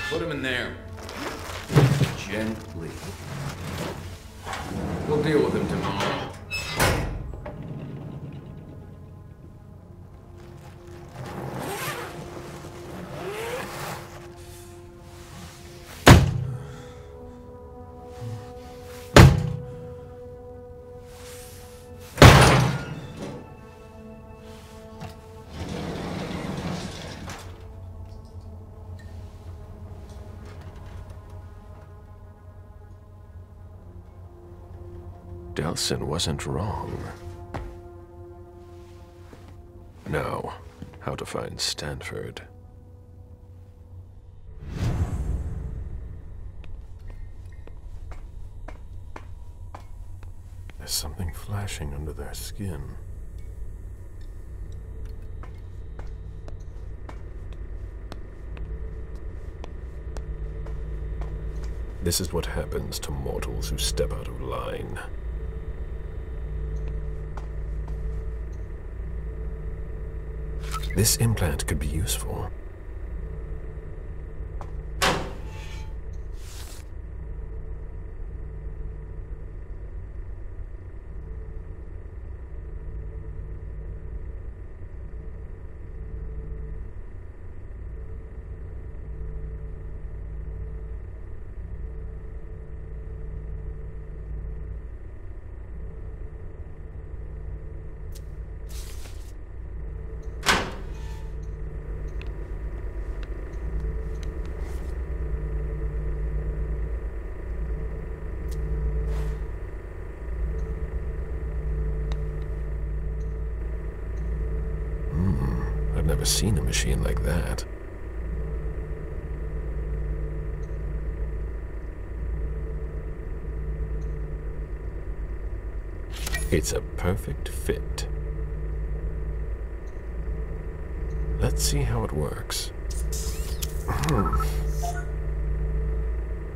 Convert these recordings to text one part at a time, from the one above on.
Put him in there. Gently. We'll deal with him tomorrow. Delsin wasn't wrong. Now, how to find Stanford. There's something flashing under their skin. This is what happens to mortals who step out of line. This implant could be useful. I've never seen a machine like that. It's a perfect fit. Let's see how it works.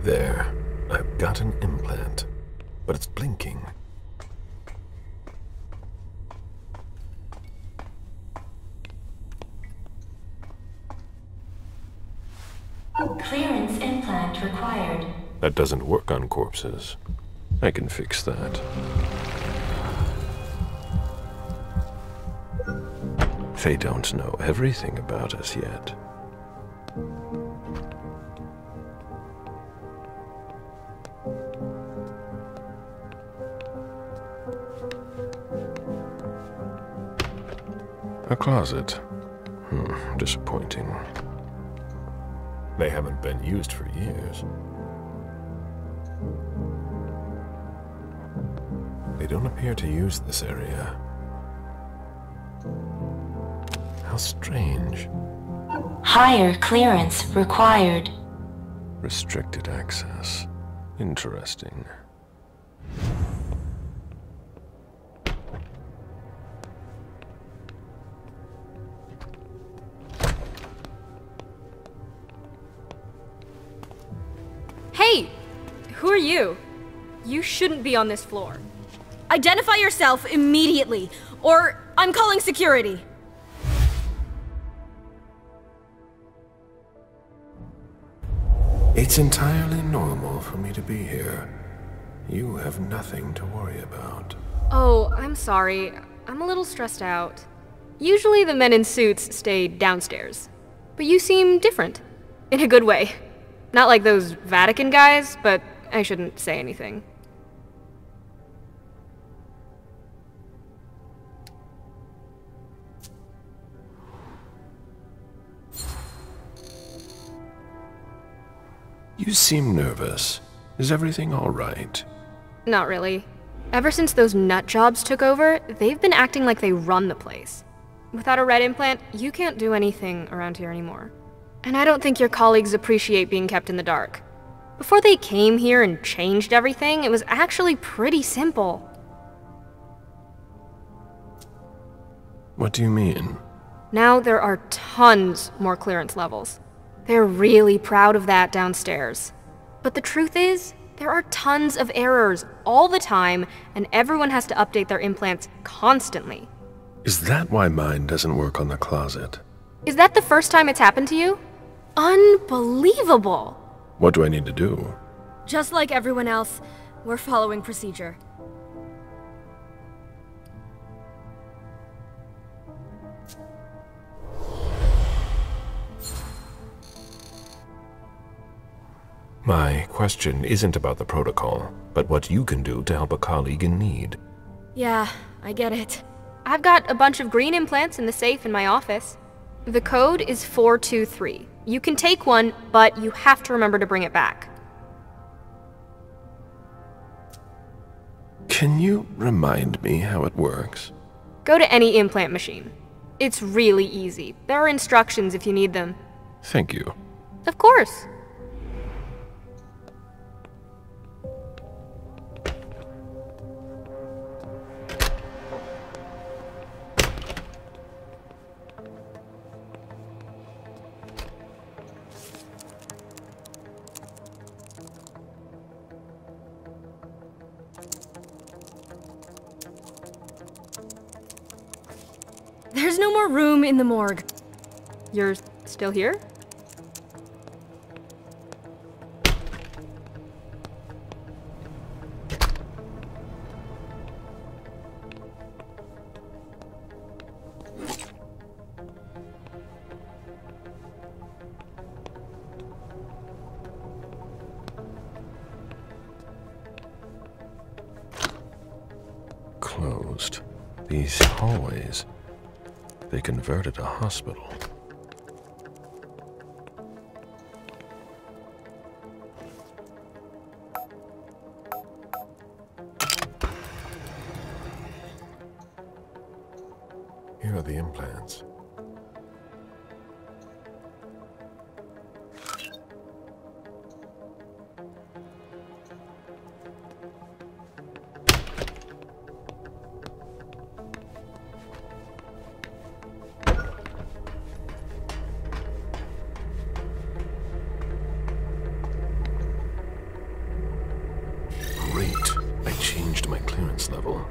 There, I've got an implant, but it's blinking. Clearance implant required. That doesn't work on corpses. I can fix that. They don't know everything about us yet. A closet. Disappointing. They haven't been used for years. They don't appear to use this area. How strange. Higher clearance required. Restricted access. Interesting. Hey! Who are you? You shouldn't be on this floor. Identify yourself immediately, or I'm calling security. It's entirely normal for me to be here. You have nothing to worry about. Oh, I'm sorry. I'm a little stressed out. Usually the men in suits stay downstairs. But you seem different. In a good way. Not like those Vatican guys, but I shouldn't say anything. You seem nervous. Is everything all right? Not really. Ever since those nut jobs took over, they've been acting like they run the place. Without a red implant, you can't do anything around here anymore. And I don't think your colleagues appreciate being kept in the dark. Before they came here and changed everything, it was actually pretty simple. What do you mean? Now there are tons more clearance levels. They're really proud of that downstairs. But the truth is, there are tons of errors all the time, and everyone has to update their implants constantly. Is that why mine doesn't work on the closet? Is that the first time it's happened to you? unbelievable! What do I need to do? Just like everyone else, we're following procedure. My question isn't about the protocol, but what you can do to help a colleague in need. Yeah, I get it. I've got a bunch of green implants in the safe in my office. The code is 423. You can take one, but you have to remember to bring it back. Can you remind me how it works? Go to any implant machine. It's really easy. There are instructions if you need them. Thank you. Of course. There's no more room in the morgue. You're still here? Closed. These hallways. They converted a hospital. Here are the implants. I changed my clearance level.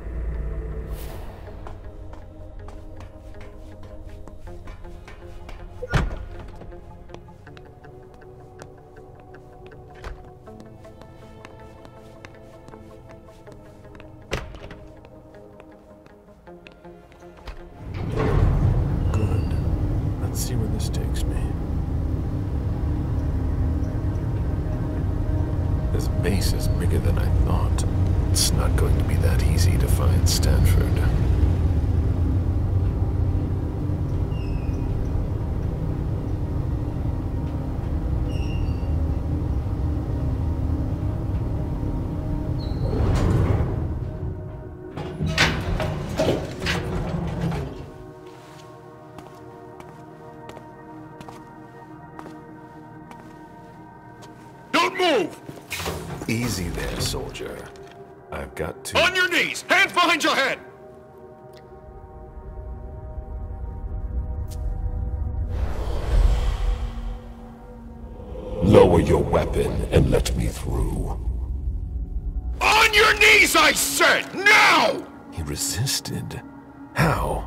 Good. Let's see where this takes me. This base is bigger than I thought. It's not going to be that easy to find Stanford. Don't move! Easy there, soldier. I've got to... On your knees! Hands behind your head! Lower your weapon and let me through. On your knees, I said! Now! He resisted. How?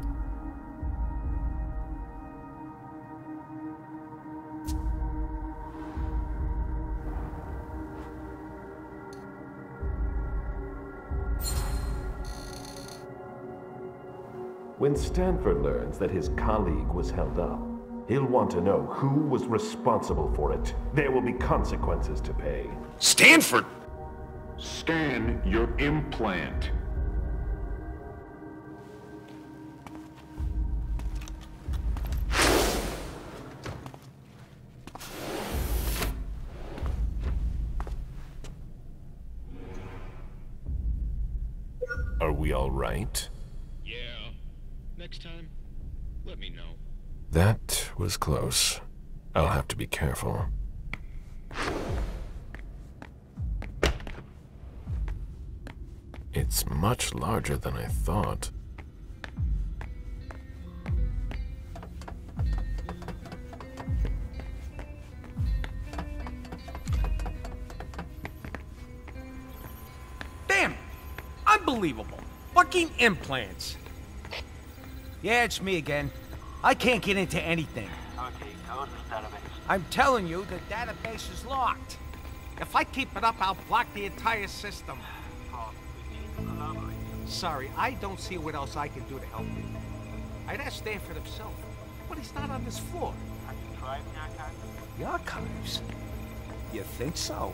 When Stanford learns that his colleague was held up, he'll want to know who was responsible for it. There will be consequences to pay. Stanford? Scan your implant. Are we all right? Yeah. Next time, let me know. That was close. I'll have to be careful. It's much larger than I thought. Damn! Unbelievable! Fucking implants! Yeah, it's me again. I can't get into anything. I'm telling you, the database is locked. If I keep it up, I'll block the entire system. Sorry, I don't see what else I can do to help you. I'd ask Stanford himself, but he's not on this floor. Have you tried the archives? The archives? You think so?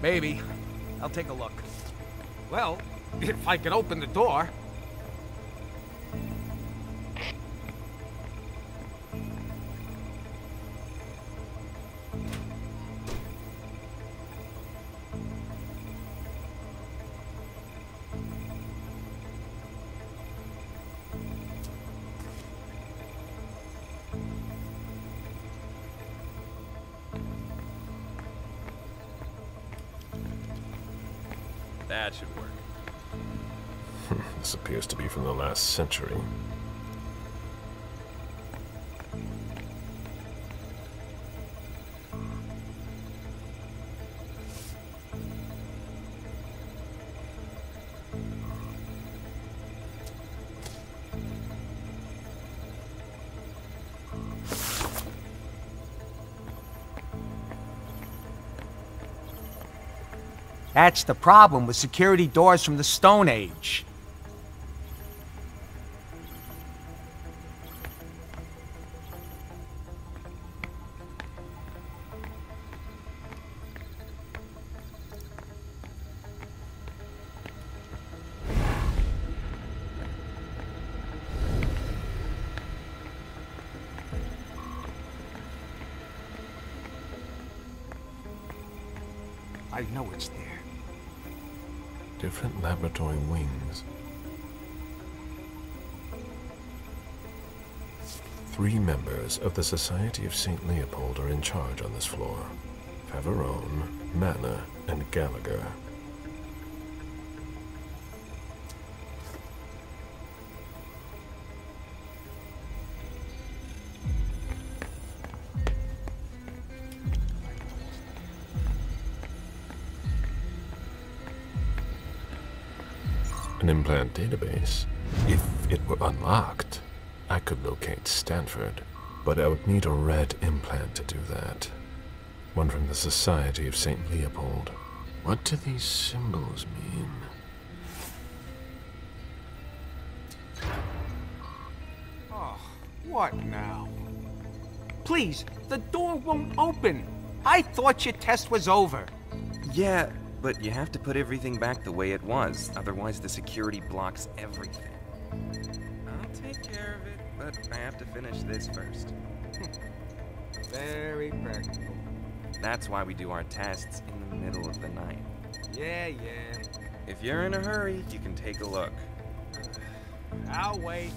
Maybe. I'll take a look. Well, if I can open the door. That should work. This appears to be from the last century. That's the problem with security doors from the Stone Age. I know it's there. Different laboratory wings. 3 members of the Society of St. Leopold are in charge on this floor. Favarone, Manna, and Gallagher. An implant database. If it were unlocked, I could locate Stanford, but I would need a red implant to do that. One from the Society of St. Leopold. What do these symbols mean? Oh, what now? Please, the door won't open. I thought your test was over. Yeah, but you have to put everything back the way it was, otherwise the security blocks everything. I'll take care of it, but I have to finish this first. Very practical. That's why we do our tests in the middle of the night. Yeah. If you're in a hurry, you can take a look. I'll wait.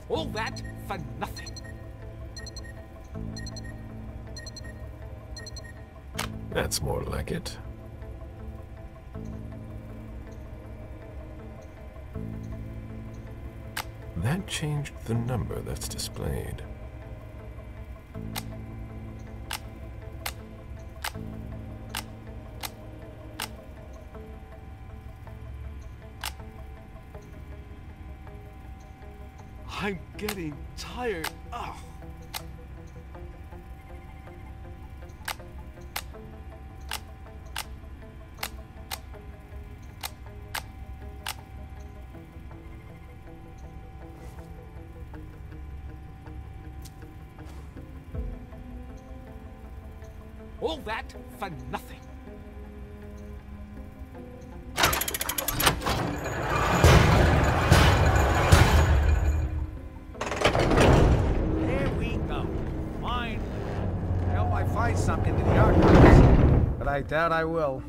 All that for nothing. That's more like it. That changed the number that's displayed. I'm getting tired. Ugh. All that for nothing. There we go. Mine. I hope I find something in the archives, but I doubt I will.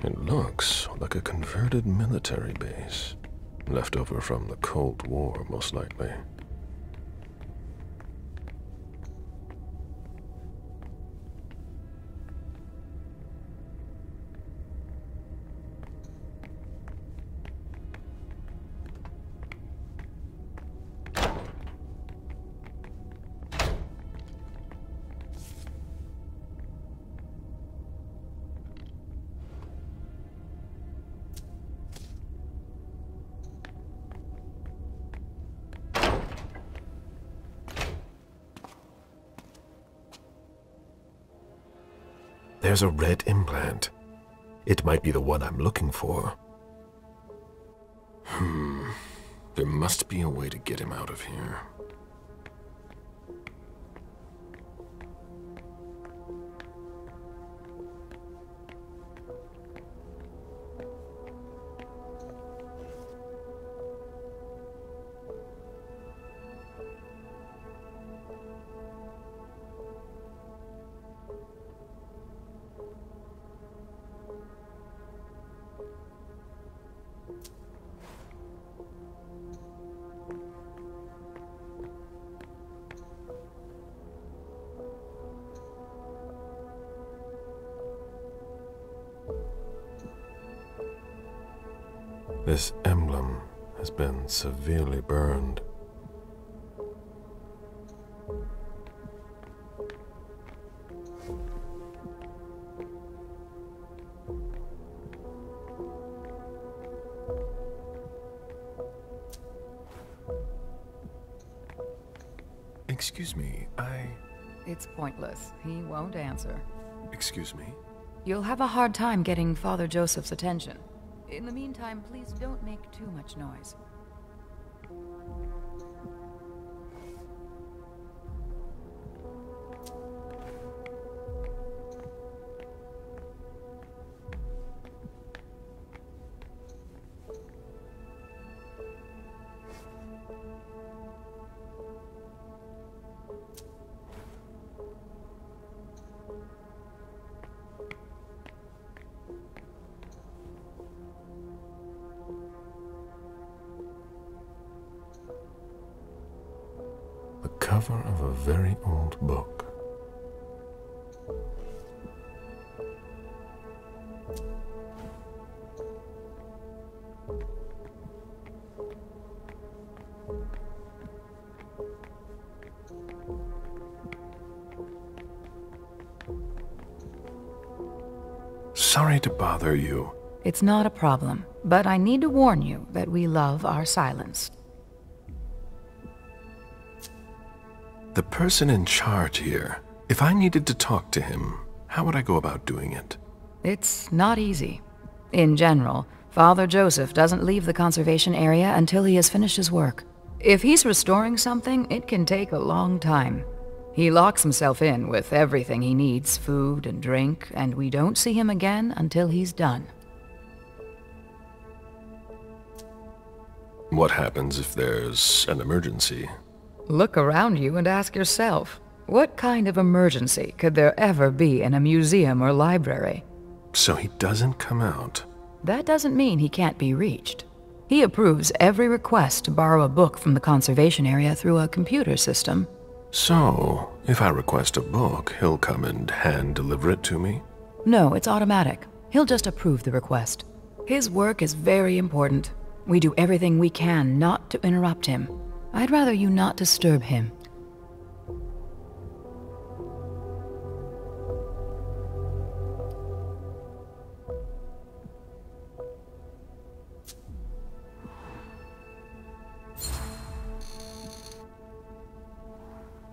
It looks like a converted military base. Left over from the Cold War, most likely. There's a red implant. It might be the one I'm looking for. There must be a way to get him out of here. This emblem has been severely burned. Excuse me, It's pointless. He won't answer. Excuse me? You'll have a hard time getting Father Joseph's attention. In the meantime, please don't make too much noise. The cover of a very old book. Sorry to bother you. It's not a problem, but I need to warn you that we love our silence. The person in charge here, if I needed to talk to him, how would I go about doing it? It's not easy. In general, Father Joseph doesn't leave the conservation area until he has finished his work. If he's restoring something, it can take a long time. He locks himself in with everything he needs, food and drink, and we don't see him again until he's done. What happens if there's an emergency? Look around you and ask yourself, what kind of emergency could there ever be in a museum or library? So he doesn't come out. That doesn't mean he can't be reached. He approves every request to borrow a book from the conservation area through a computer system. So, if I request a book, he'll come and hand-deliver it to me? No, it's automatic. He'll just approve the request. His work is very important. We do everything we can not to interrupt him. I'd rather you not disturb him.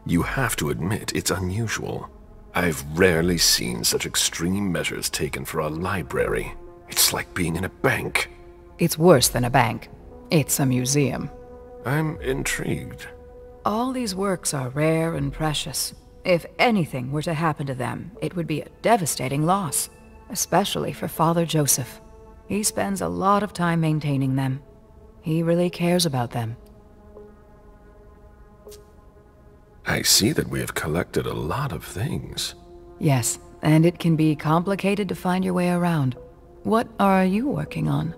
You have to admit it's unusual. I've rarely seen such extreme measures taken for a library. It's like being in a bank. It's worse than a bank. It's a museum. I'm intrigued. All these works are rare and precious. If anything were to happen to them, it would be a devastating loss, especially for Father Joseph. He spends a lot of time maintaining them. He really cares about them. I see that we have collected a lot of things. Yes, and it can be complicated to find your way around. What are you working on?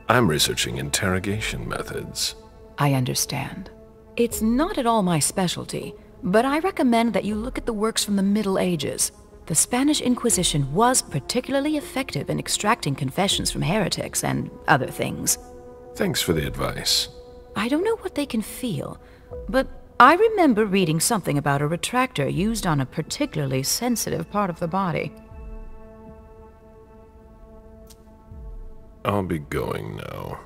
I'm researching interrogation methods. I understand. It's not at all my specialty, but I recommend that you look at the works from the Middle Ages. The Spanish Inquisition was particularly effective in extracting confessions from heretics and other things. Thanks for the advice. I don't know what they can feel, but I remember reading something about a retractor used on a particularly sensitive part of the body. I'll be going now.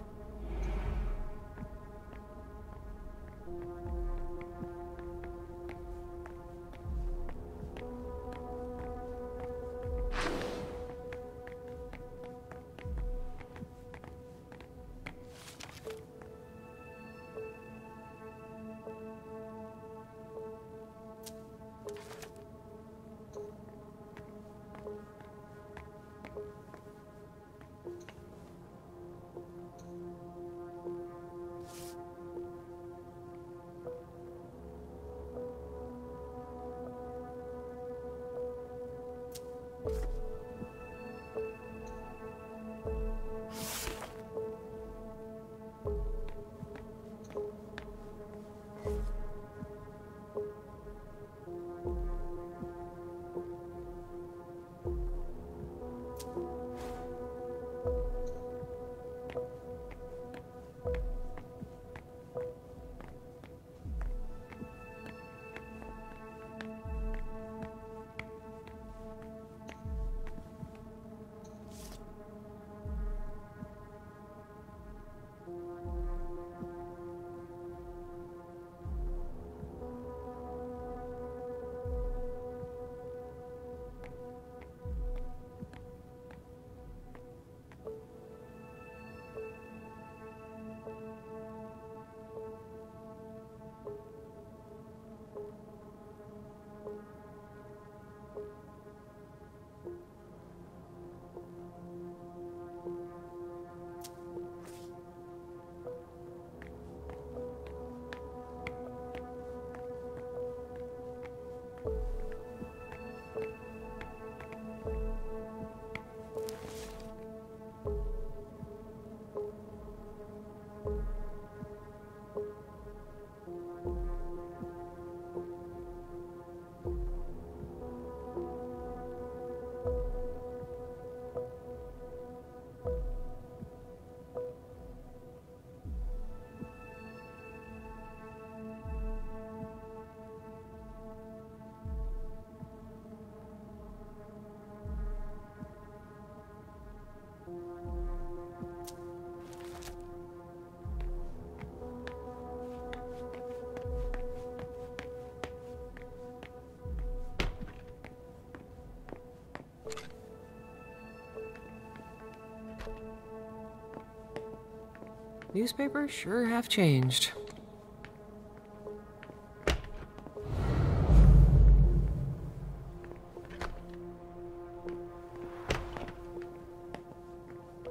Newspapers sure have changed.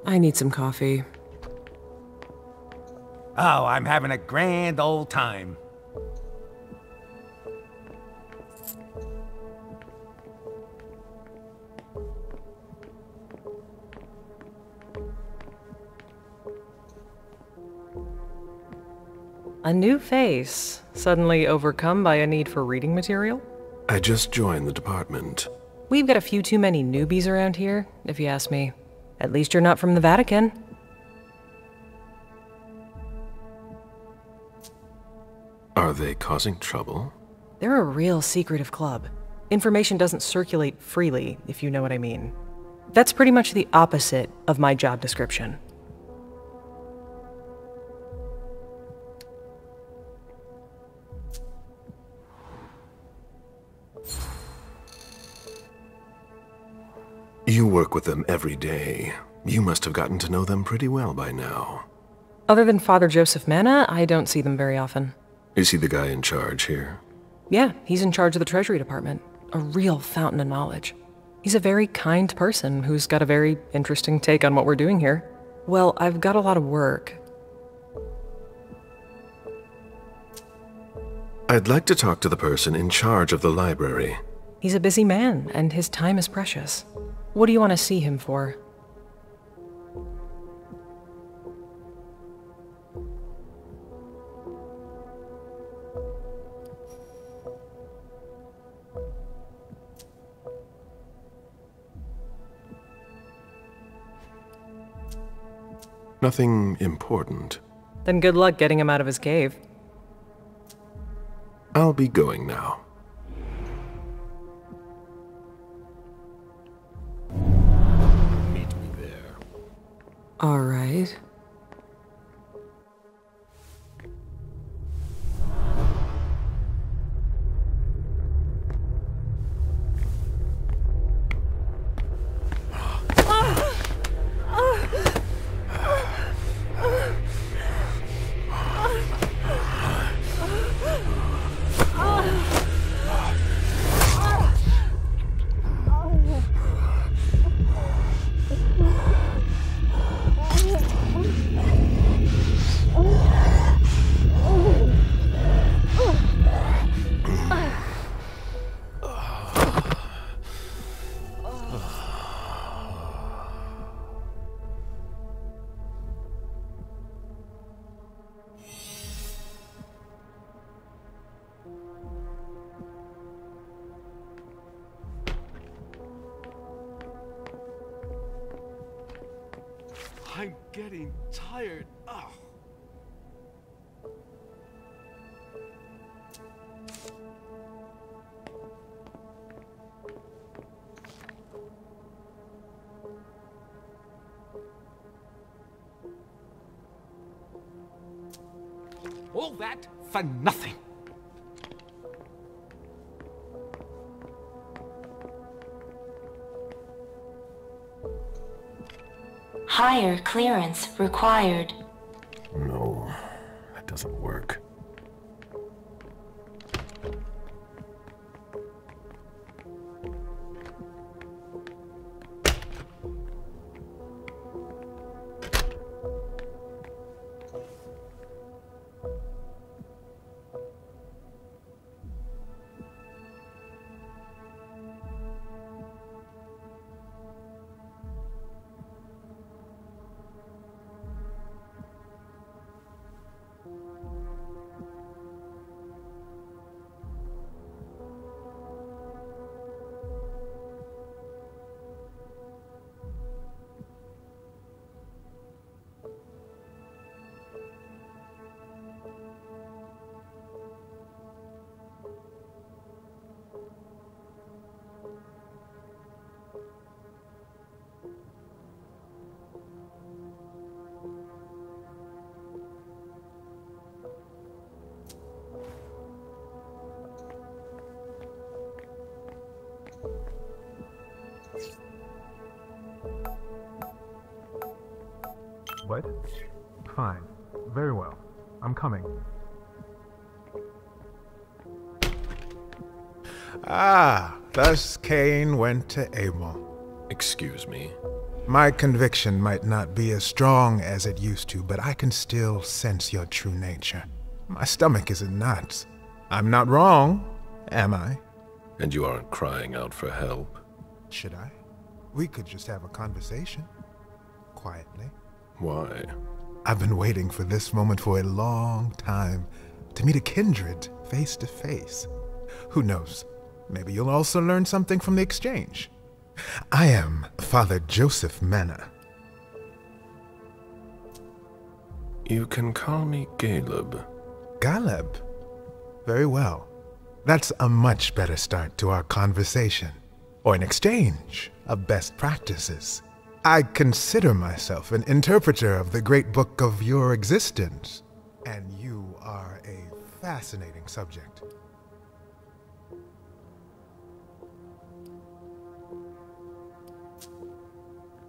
I need some coffee. Oh, I'm having a grand old time. A new face, suddenly overcome by a need for reading material? I just joined the department. We've got a few too many newbies around here, if you ask me. At least you're not from the Vatican. Are they causing trouble? They're a real secretive club. Information doesn't circulate freely, if you know what I mean. That's pretty much the opposite of my job description. You work with them every day. You must have gotten to know them pretty well by now. Other than Father Joseph Manna, I don't see them very often. Is he the guy in charge here? Yeah, he's in charge of the Treasury Department. A real fountain of knowledge. He's a very kind person who's got a very interesting take on what we're doing here. Well, I've got a lot of work. I'd like to talk to the person in charge of the library. He's a busy man, and his time is precious. What do you want to see him for? Nothing important. Then good luck getting him out of his cave. I'll be going now. Meet me there. All right. I'm getting tired. Oh. All that for nothing. Higher clearance required. No, that doesn't work. What? Fine. Very well. I'm coming. Ah, thus Cain went to Abel. Excuse me. My conviction might not be as strong as it used to, but I can still sense your true nature. My stomach is in knots. I'm not wrong, am I? And you aren't crying out for help? Should I? We could just have a conversation. Quietly. Why? I've been waiting for this moment for a long time, to meet a kindred face to face. Who knows? Maybe you'll also learn something from the exchange. I am Father Joseph Mena. You can call me Caleb. Caleb? Very well. That's a much better start to our conversation, or an exchange of best practices. I consider myself an interpreter of the great book of your existence, and you are a fascinating subject.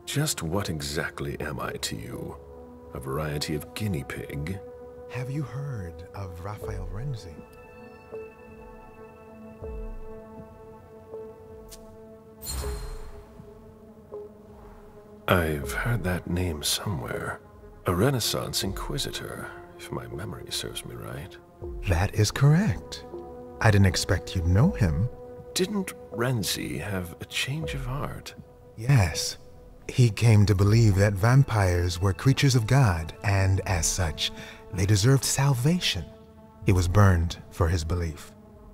Just what exactly am I to you? A variety of guinea pig? Have you heard of Raphael Renzi? I've heard that name somewhere. A Renaissance Inquisitor, if my memory serves me right. That is correct. I didn't expect you'd know him. Didn't Renzi have a change of heart? Yes. He came to believe that vampires were creatures of God, and as such, they deserved salvation. He was burned for his belief.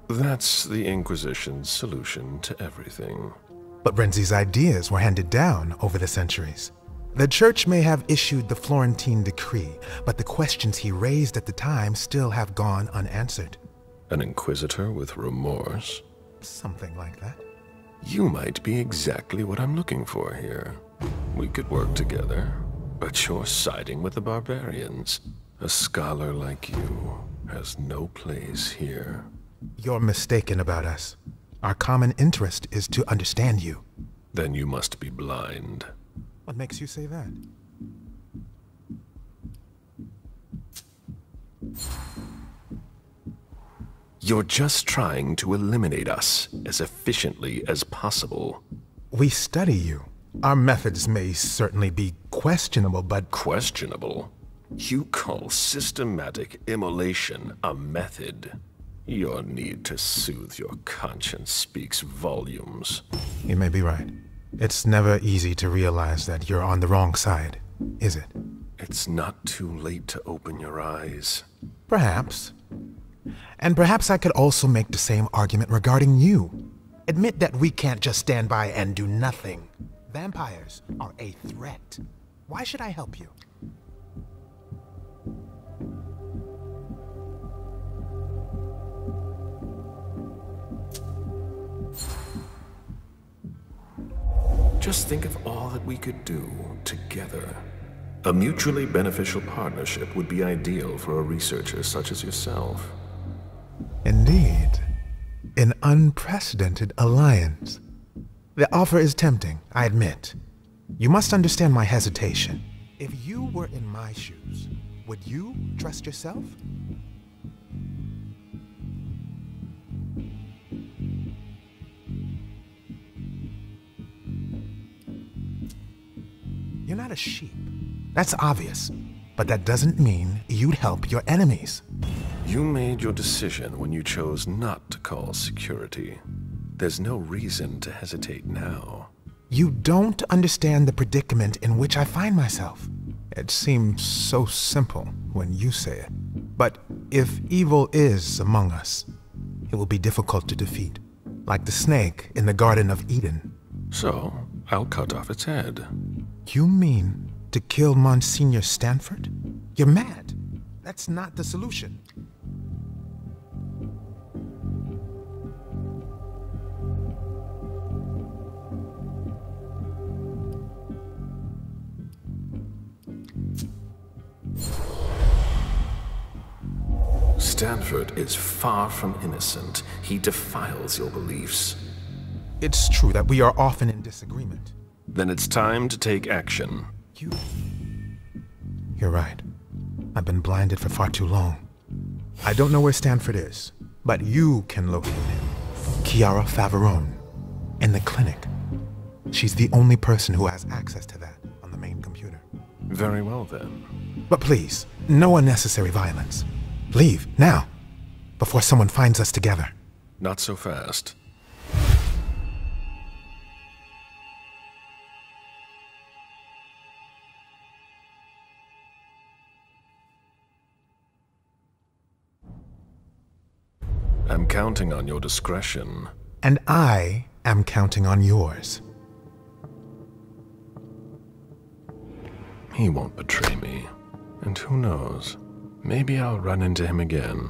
That's the Inquisition's solution to everything. But Renzi's ideas were handed down over the centuries. The church may have issued the Florentine decree, but the questions he raised at the time still have gone unanswered. An inquisitor with remorse? Something like that. You might be exactly what I'm looking for here. We could work together, but you're siding with the barbarians. A scholar like you has no place here. You're mistaken about us. Our common interest is to understand you. Then you must be blind. What makes you say that? You're just trying to eliminate us as efficiently as possible. We study you. Our methods may certainly be questionable, but... Questionable? You call systematic immolation a method? Your need to soothe your conscience speaks volumes. You may be right. It's never easy to realize that you're on the wrong side, is it? It's not too late to open your eyes. Perhaps. And perhaps I could also make the same argument regarding you. Admit that we can't just stand by and do nothing. Vampires are a threat. Why should I help you? Just think of all that we could do together. A mutually beneficial partnership would be ideal for a researcher such as yourself. Indeed. An unprecedented alliance. The offer is tempting, I admit. You must understand my hesitation. If you were in my shoes, would you trust yourself? You're not a sheep. That's obvious. But that doesn't mean you'd help your enemies. You made your decision when you chose not to call security. There's no reason to hesitate now. You don't understand the predicament in which I find myself. It seems so simple when you say it. But if evil is among us, it will be difficult to defeat. Like the snake in the Garden of Eden. So, I'll cut off its head. You mean to kill Monsignor Stanford? You're mad. That's not the solution. Stanford is far from innocent. He defiles your beliefs. It's true that we are often in disagreement. Then it's time to take action. You're right. I've been blinded for far too long. I don't know where Stanford is, but you can locate him. Chiara Favarone, in the clinic. She's the only person who has access to that on the main computer. Very well, then. But please, no unnecessary violence. Leave, now, before someone finds us together. Not so fast. I'm counting on your discretion. And I am counting on yours. He won't betray me. And who knows? Maybe I'll run into him again.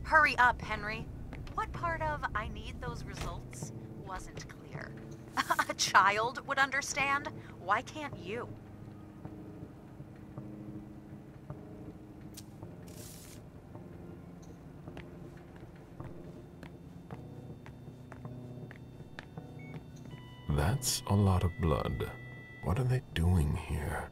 Hurry up, Henry. What part of I need those results wasn't clear? A child would understand. Why can't you? That's a lot of blood. What are they doing here?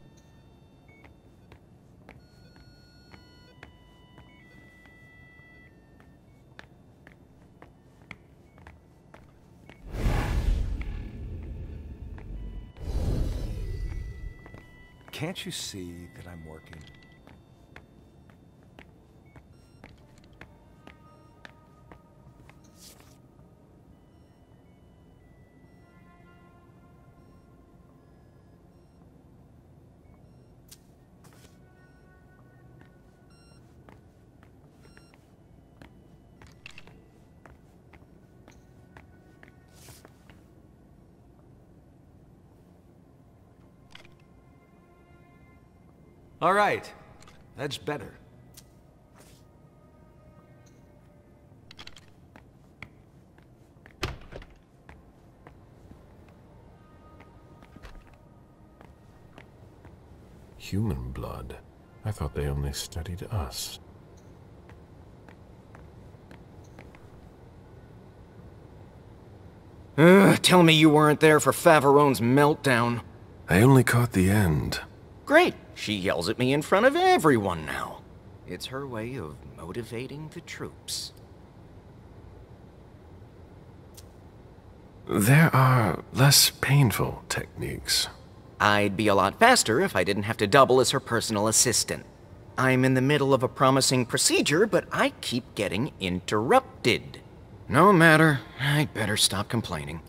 Can't you see that I'm working? All right, that's better. Human blood? I thought they only studied us. Tell me you weren't there for Favarone's meltdown. I only caught the end. Great. She yells at me in front of everyone now. It's her way of motivating the troops. There are less painful techniques. I'd be a lot faster if I didn't have to double as her personal assistant. I'm in the middle of a promising procedure, but I keep getting interrupted. No matter. I'd better stop complaining.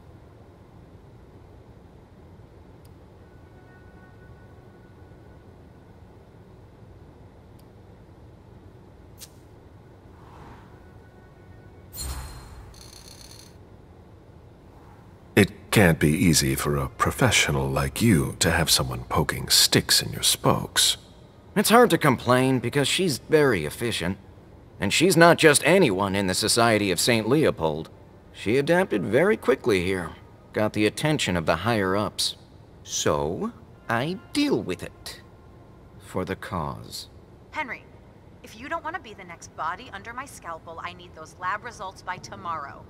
It can't be easy for a professional like you to have someone poking sticks in your spokes. It's hard to complain because she's very efficient. And she's not just anyone in the Society of St. Leopold. She adapted very quickly here. Got the attention of the higher-ups. So, I deal with it. For the cause. Henry, if you don't want to be the next body under my scalpel, I need those lab results by tomorrow.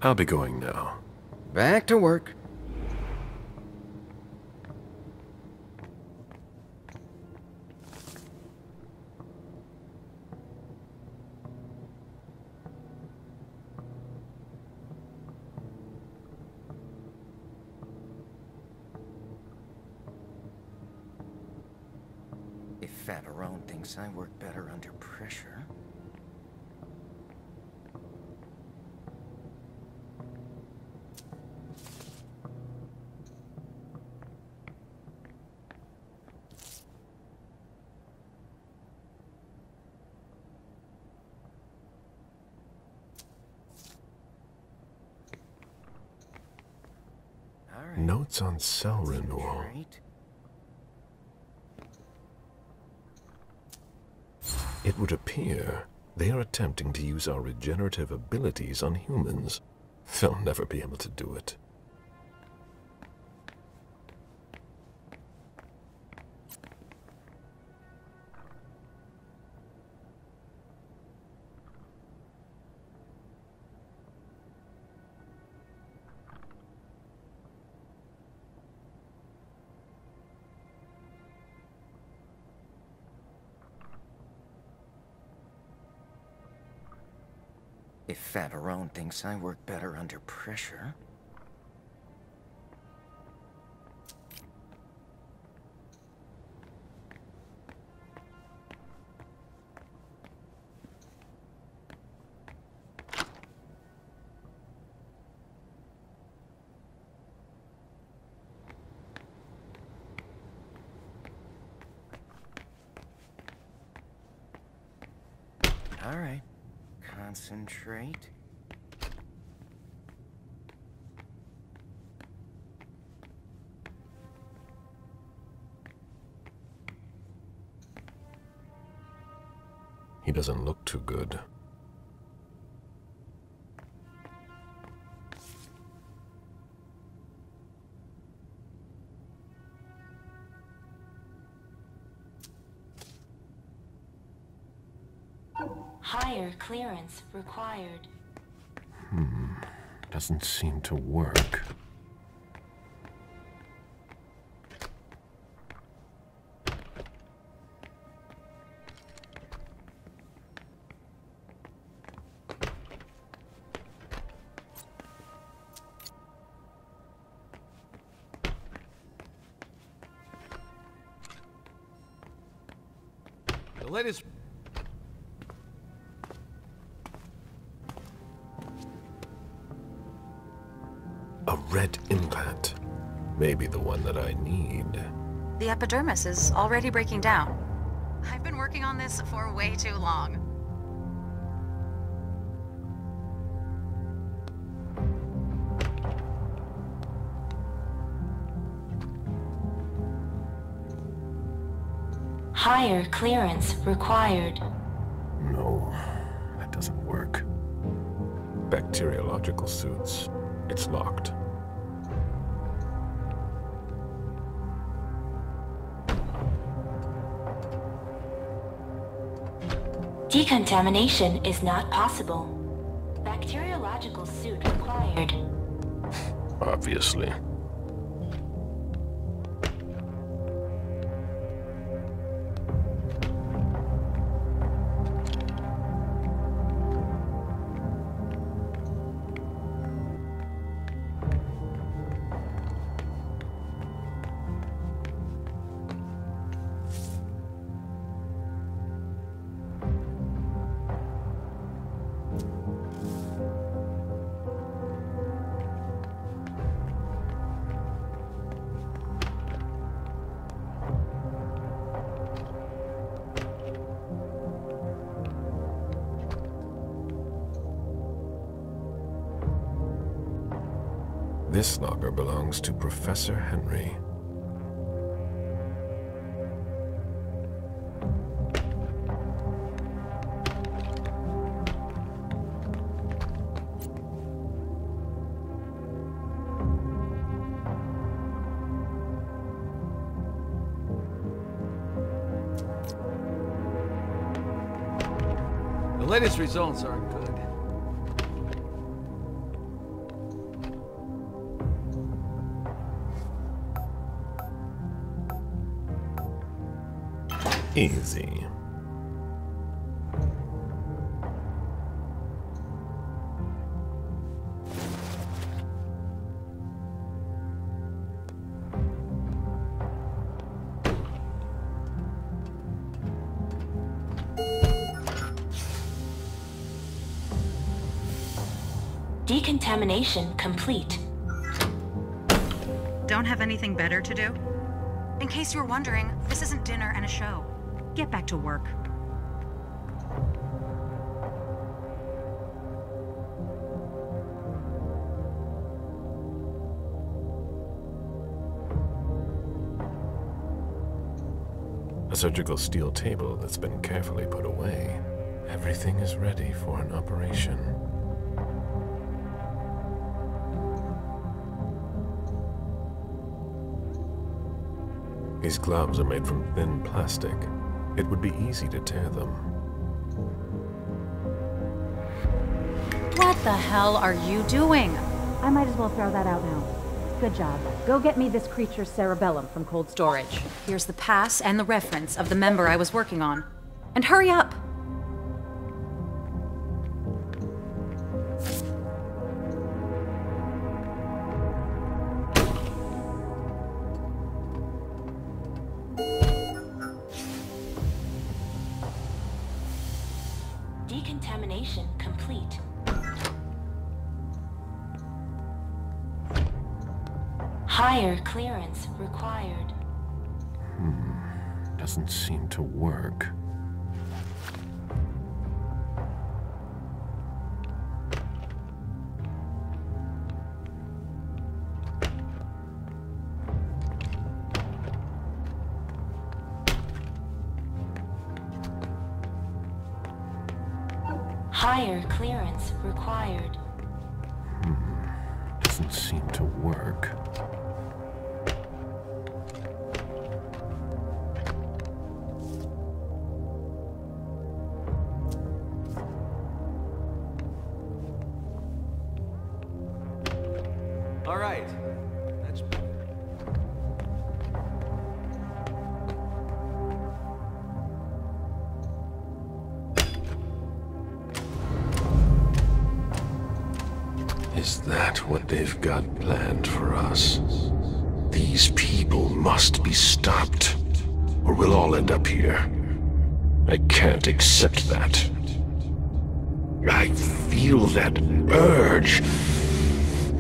I'll be going now. Back to work. If Fatarone thinks I work better under pressure... Notes on cell renewal. It would appear they are attempting to use our regenerative abilities on humans. They'll never be able to do it. If Fatarone thinks I work better under pressure... All right. Concentrate. He doesn't look too good. Higher clearance required. Doesn't seem to work. The latest... A red implant. Maybe the one that I need. The epidermis is already breaking down. I've been working on this for way too long. Higher clearance required. No, that doesn't work. Bacteriological suits. It's locked. Decontamination is not possible. Bacteriological suit required. Obviously. This locker belongs to Professor Henry. The latest results aren't good. Easy. Decontamination complete. Don't have anything better to do? In case you were wondering, this isn't dinner and a show. Get back to work. A surgical steel table that's been carefully put away. Everything is ready for an operation. These gloves are made from thin plastic. It would be easy to tear them. What the hell are you doing? I might as well throw that out now. Good job. Go get me this creature's cerebellum from cold storage. Here's the pass and the reference of the member I was working on. And hurry up! Decontamination complete. Higher clearance required. Doesn't seem to work. Higher clearance required. Doesn't seem to work. All right. That's better. Is that what they've got planned for us? These people must be stopped, or we'll all end up here. I can't accept that. I feel that urge,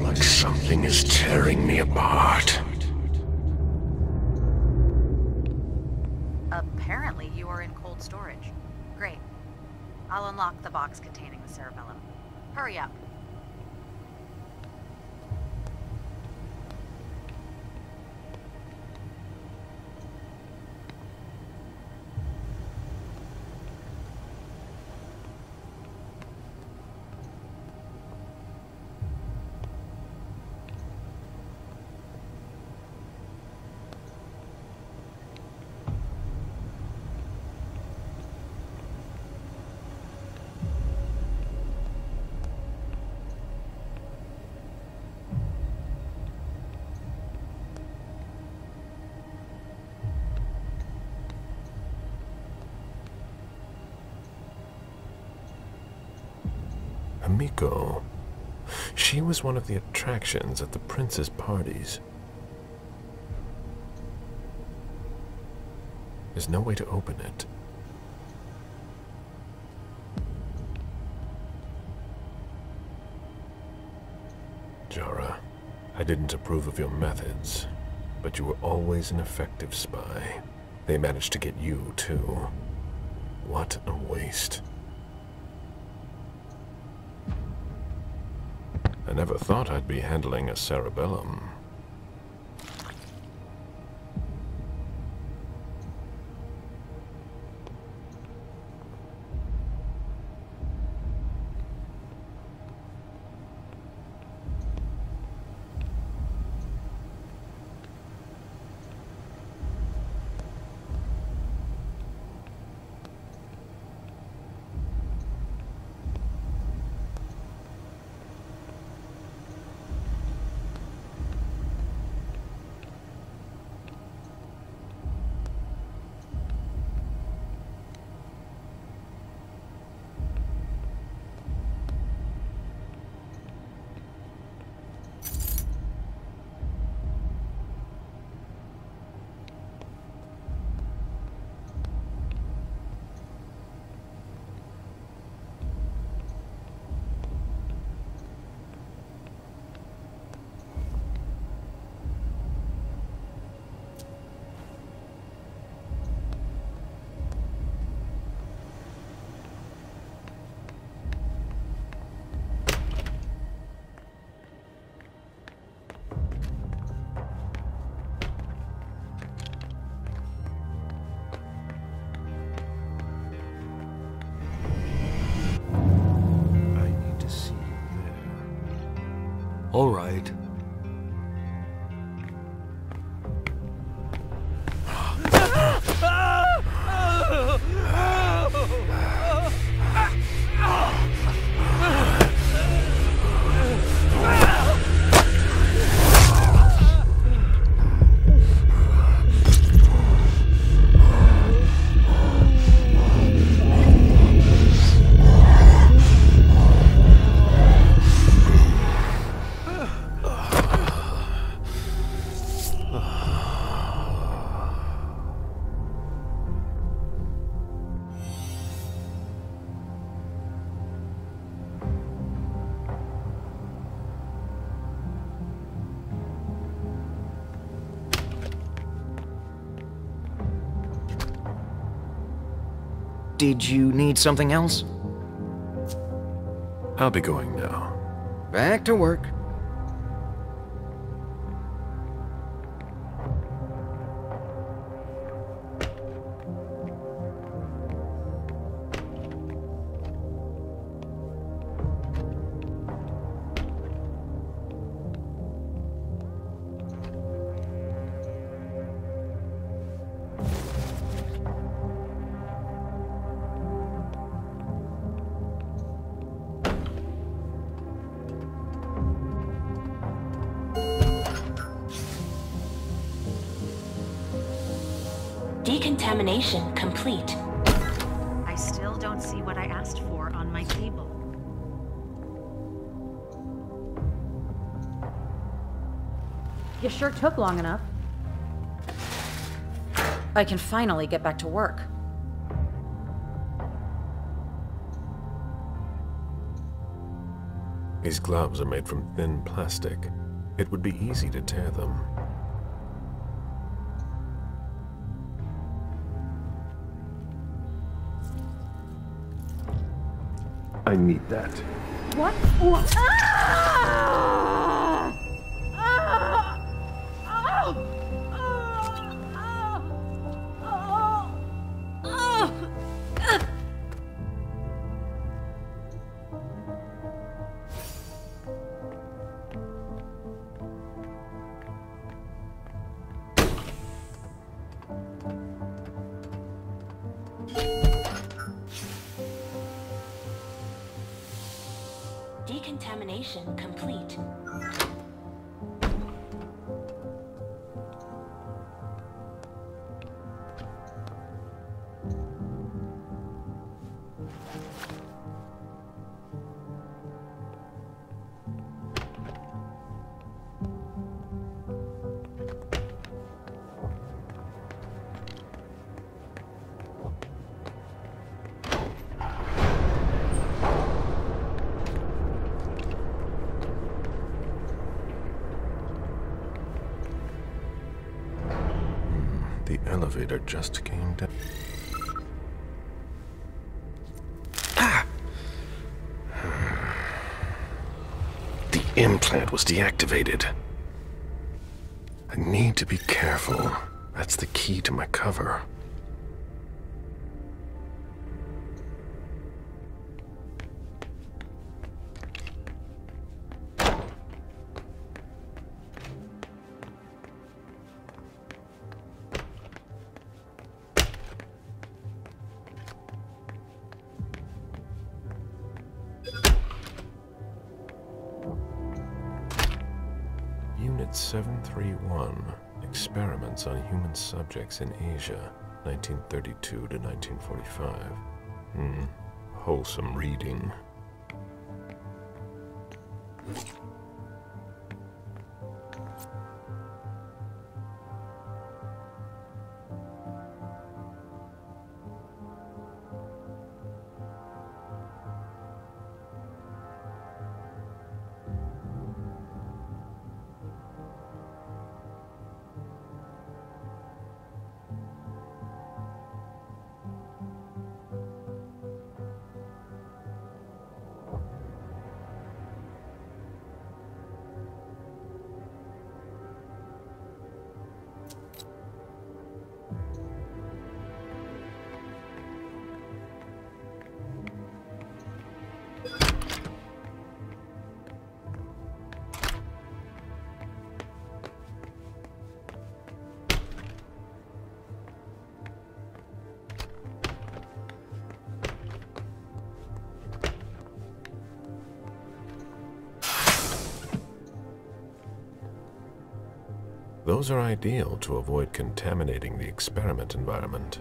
like something is tearing me apart. Apparently you are in cold storage. Great. I'll unlock the box containing the cerebellum. Hurry up. Amiko. She was one of the attractions at the prince's parties. There's no way to open it. Jara, I didn't approve of your methods, but you were always an effective spy. They managed to get you, too. What a waste. never thought I'd be handling a cerebellum. All right. Did you need something else? I'll be going now. Back to work. Decontamination complete. I still don't see what I asked for on my table. You sure took long enough. I can finally get back to work. These gloves are made from thin plastic. It would be easy to tear them. I need that. What? Ah! Ah! Ah! Decontamination complete. The elevator just came down. The implant was deactivated. I need to be careful. That's the key to my cover. Unit 731, Experiments on Human Subjects in Asia, 1932 to 1945. Wholesome reading. Those are ideal to avoid contaminating the experiment environment.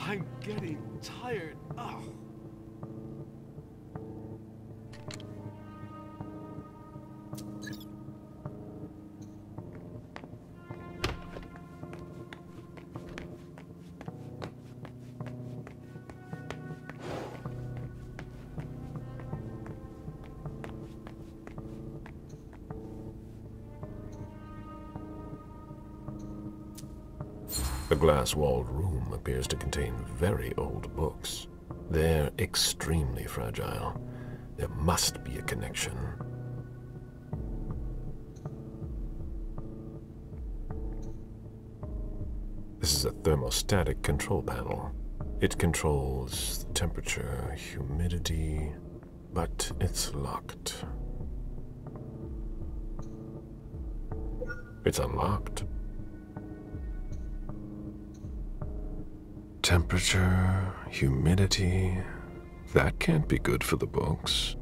I'm getting tired. Oh. The glass-walled room appears to contain very old books. They're extremely fragile. There must be a connection. This is a thermostatic control panel. It controls temperature, humidity, but it's locked. It's unlocked. Temperature, humidity, that can't be good for the books.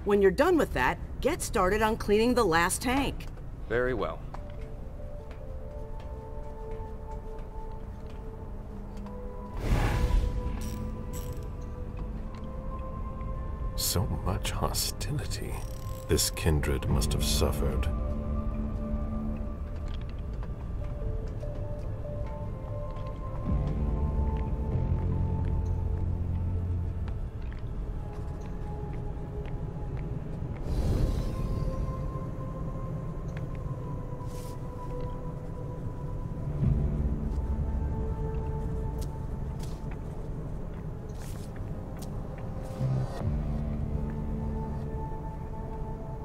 When you're done with that, get started on cleaning the last tank. Very well. So much hostility. This kindred must have suffered.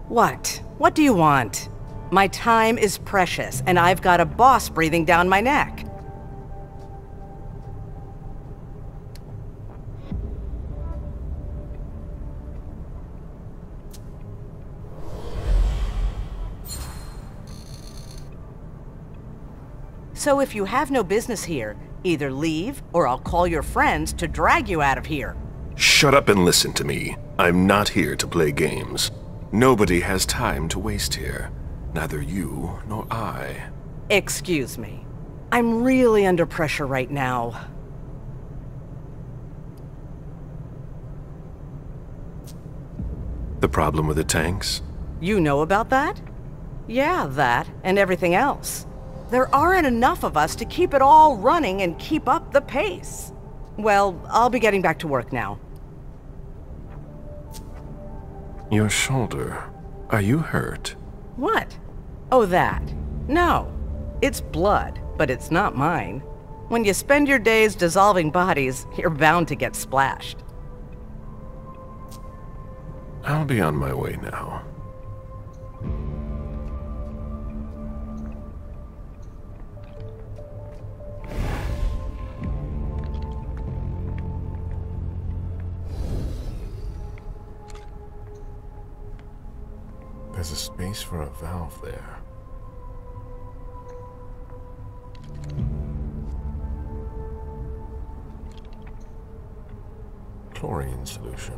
What? What do you want? My time is precious, and I've got a boss breathing down my neck. So if you have no business here, either leave or I'll call your friends to drag you out of here. Shut up and listen to me. I'm not here to play games. Nobody has time to waste here. Neither you nor I. Excuse me. I'm really under pressure right now. The problem with the tanks? You know about that? Yeah, that and everything else. There aren't enough of us to keep it all running and keep up the pace. Well, I'll be getting back to work now. Your shoulder. Are you hurt? What? Oh, that. No. It's blood, but it's not mine. When you spend your days dissolving bodies, you're bound to get splashed. I'll be on my way now. There's a space for a valve there. Chlorine solution.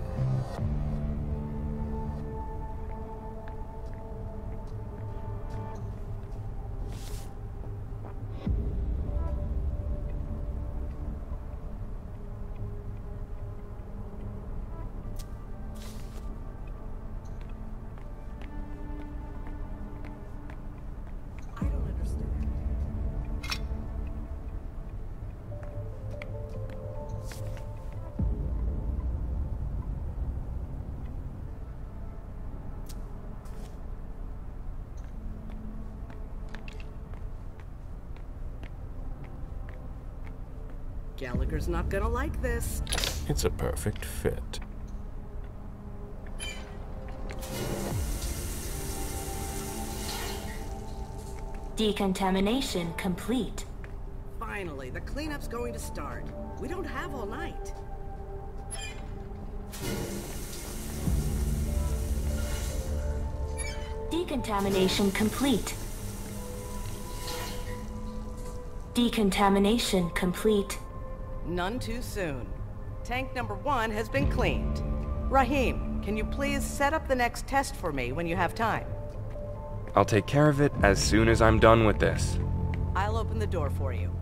Gallagher's not gonna like this. It's a perfect fit. Decontamination complete. Finally, the cleanup's going to start. We don't have all night. Decontamination complete. Decontamination complete. None too soon. Tank number 1 has been cleaned. Rahim, can you please set up the next test for me when you have time? I'll take care of it as soon as I'm done with this. I'll open the door for you.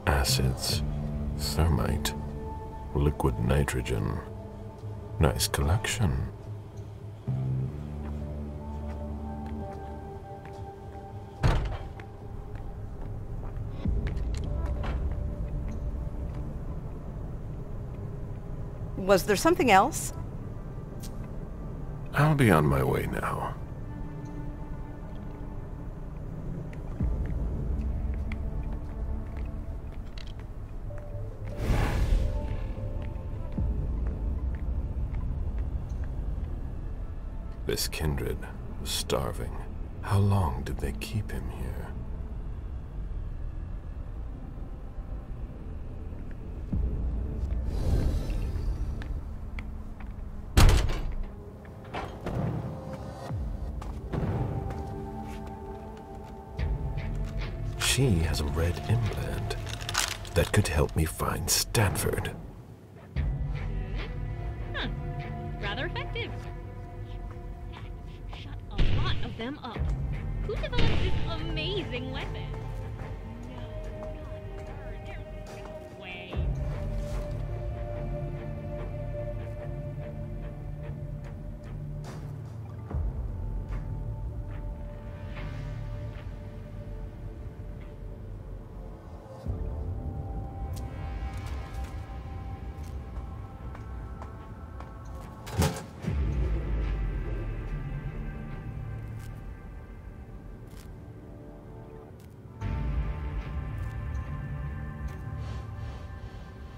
Acids, thermite, liquid nitrogen. Nice collection. Was there something else? I'll be on my way now. This kindred was starving. How long did they keep him here? She has a red implant that could help me find Stanford. Huh. Rather effective. Shut a lot of them up. Who developed this amazing weapon? There's no way.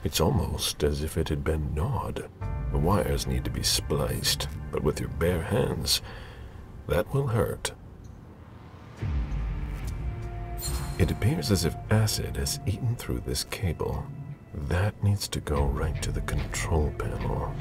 It's almost as if it had been gnawed. The wires need to be spliced, but with your bare hands, that will hurt. It appears as if acid has eaten through this cable. That needs to go right to the control panel.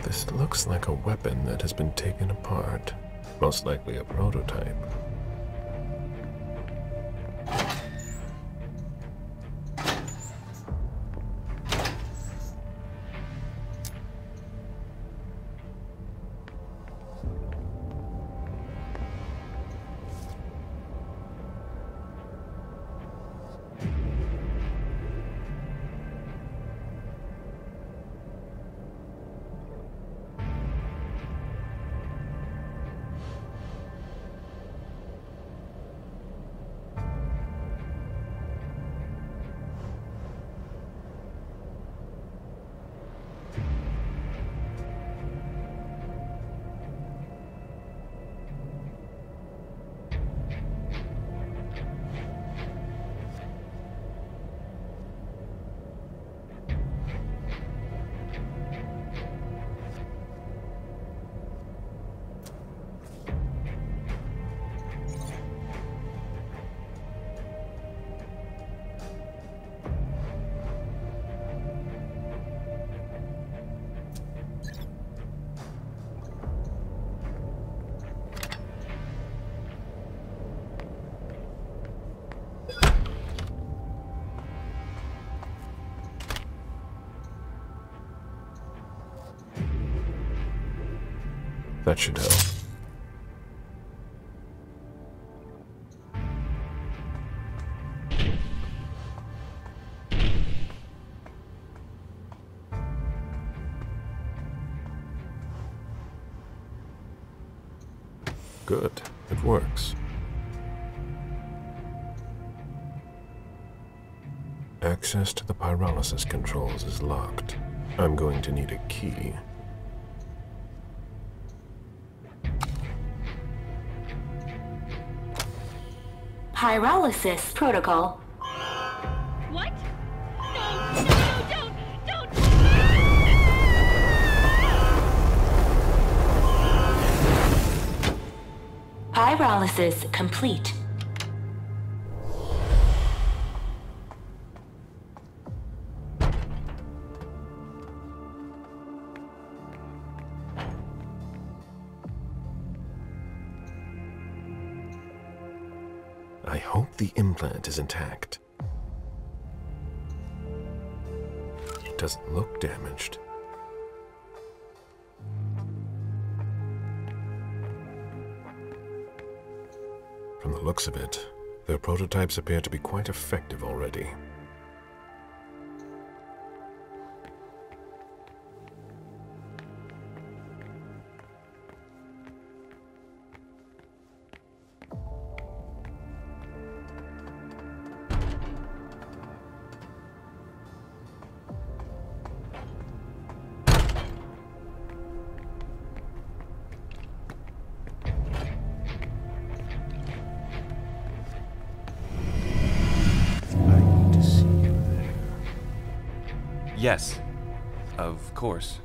This looks like a weapon that has been taken apart. Most likely a prototype. That should help. Good. It works. Access to the pyrolysis controls is locked. I'm going to need a key. Pyrolysis protocol. What? No, don't! Pyrolysis complete. I hope the implant is intact. It doesn't look damaged. From the looks of it, their prototypes appear to be quite effective already. Yes, of course.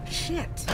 Shit.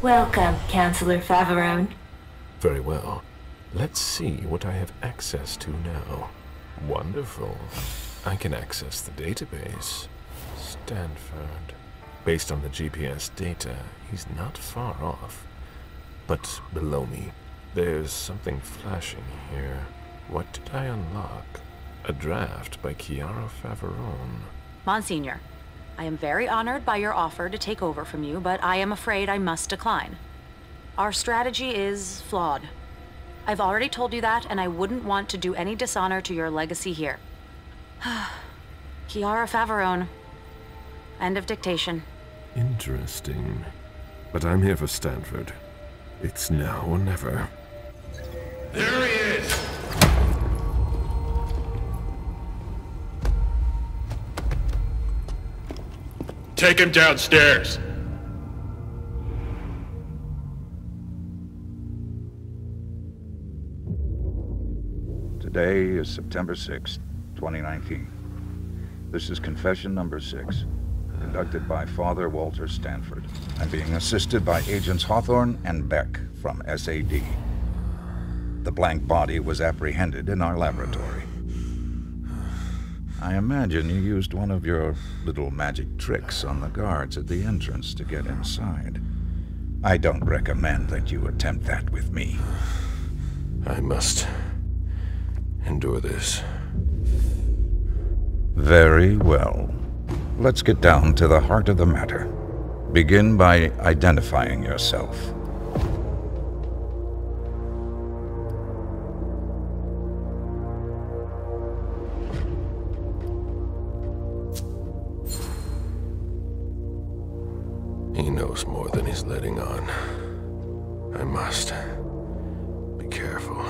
Welcome, Counselor Favarone. Very well. Let's see what I have access to now. Wonderful. I can access the database. Stanford. Based on the GPS data, he's not far off. But below me, there's something flashing here. What did I unlock? A draft by Chiara Favarone. Monsignor, I am very honored by your offer to take over from you, but I am afraid I must decline. Our strategy is flawed. I've already told you that, and I wouldn't want to do any dishonor to your legacy here. Chiara Favarone. End of dictation. Interesting. But I'm here for Stanford. It's now or never. There he is! Take him downstairs. Today is September 6th, 2019. This is confession number 6, conducted by Father Walter Stanford. I'm being assisted by Agents Hawthorne and Beck from SAD. The blank body was apprehended in our laboratory. I imagine you used one of your little magic tricks on the guards at the entrance to get inside. I don't recommend that you attempt that with me. I must endure this. Very well. Let's get down to the heart of the matter. Begin by identifying yourself. He knows more than he's letting on. I must be careful.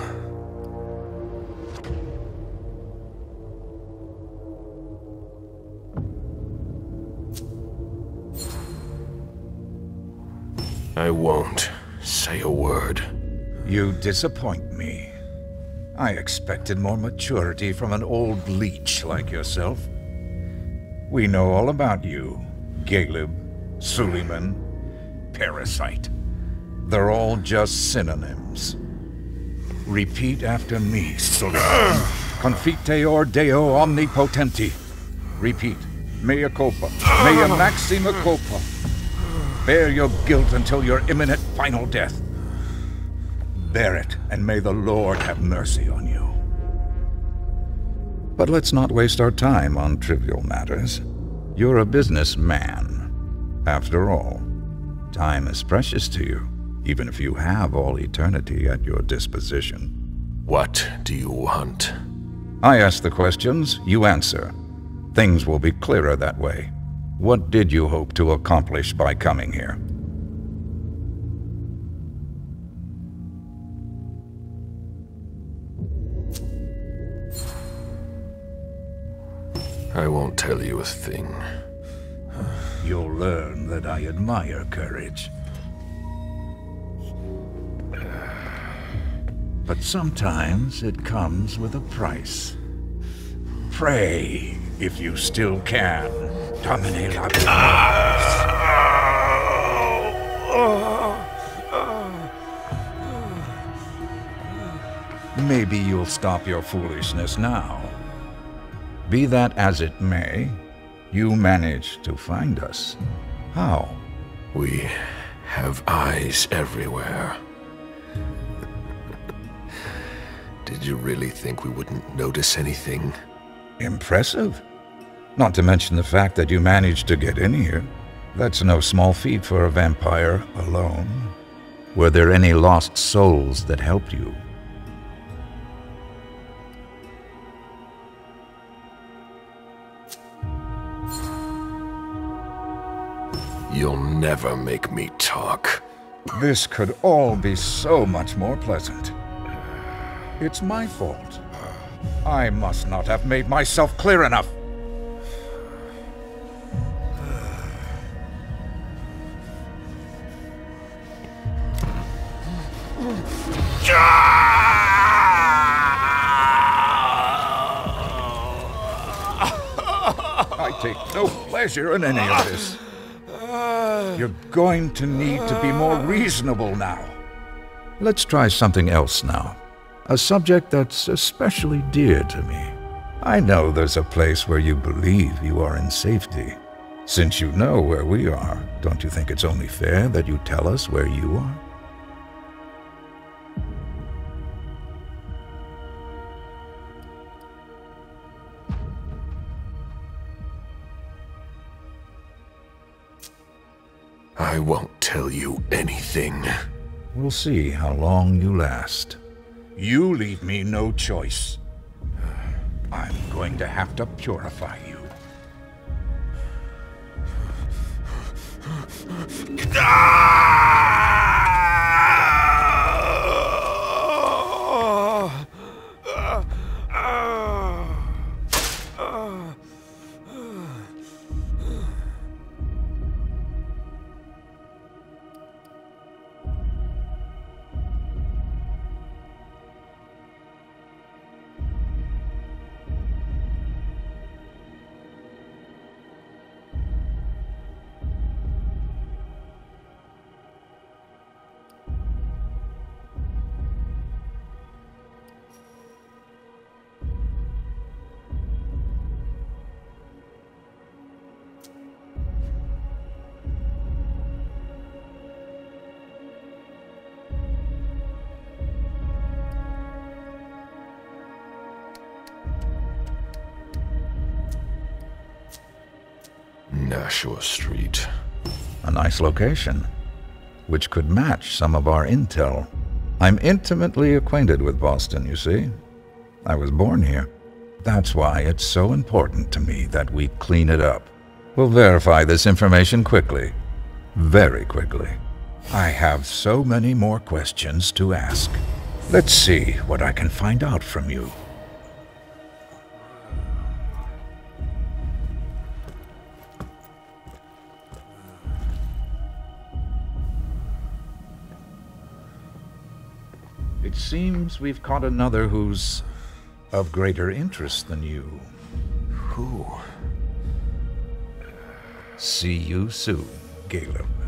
I won't say a word. You disappoint me. I expected more maturity from an old leech like yourself. We know all about you, Caleb, Suleiman, Parasite. They're all just synonyms. Repeat after me, Suleiman. Confiteor Deo Omnipotenti. Repeat. Mea culpa. Mea maxima culpa. Bear your guilt until your imminent final death. Bear it, and may the Lord have mercy on you. But let's not waste our time on trivial matters. You're a businessman. After all, time is precious to you, even if you have all eternity at your disposition. What do you want? I ask the questions, you answer. Things will be clearer that way. What did you hope to accomplish by coming here? I won't tell you a thing. You'll learn that I admire courage. But sometimes it comes with a price. Pray, if you still can. Domine labios. Maybe you'll stop your foolishness now. Be that as it may, you managed to find us. How? We have eyes everywhere. Did you really think we wouldn't notice anything? Impressive. Not to mention the fact that you managed to get in here. That's no small feat for a vampire alone. Were there any lost souls that helped you? You'll never make me talk. This could all be so much more pleasant. It's my fault. I must not have made myself clear enough. I take no pleasure in any of this. You're going to need to be more reasonable now. Let's try something else now. A subject that's especially dear to me. I know there's a place where you believe you are in safety. Since you know where we are, don't you think it's only fair that you tell us where you are? I won't tell you anything. We'll see how long you last. You leave me no choice. I'm going to have to purify you. Nashua Street. A nice location, which could match some of our intel. I'm intimately acquainted with Boston, you see. I was born here. That's why it's so important to me that we clean it up. We'll verify this information quickly. Very quickly. I have so many more questions to ask. Let's see what I can find out from you. It seems we've caught another who's of greater interest than you. Who? See you soon, Caleb.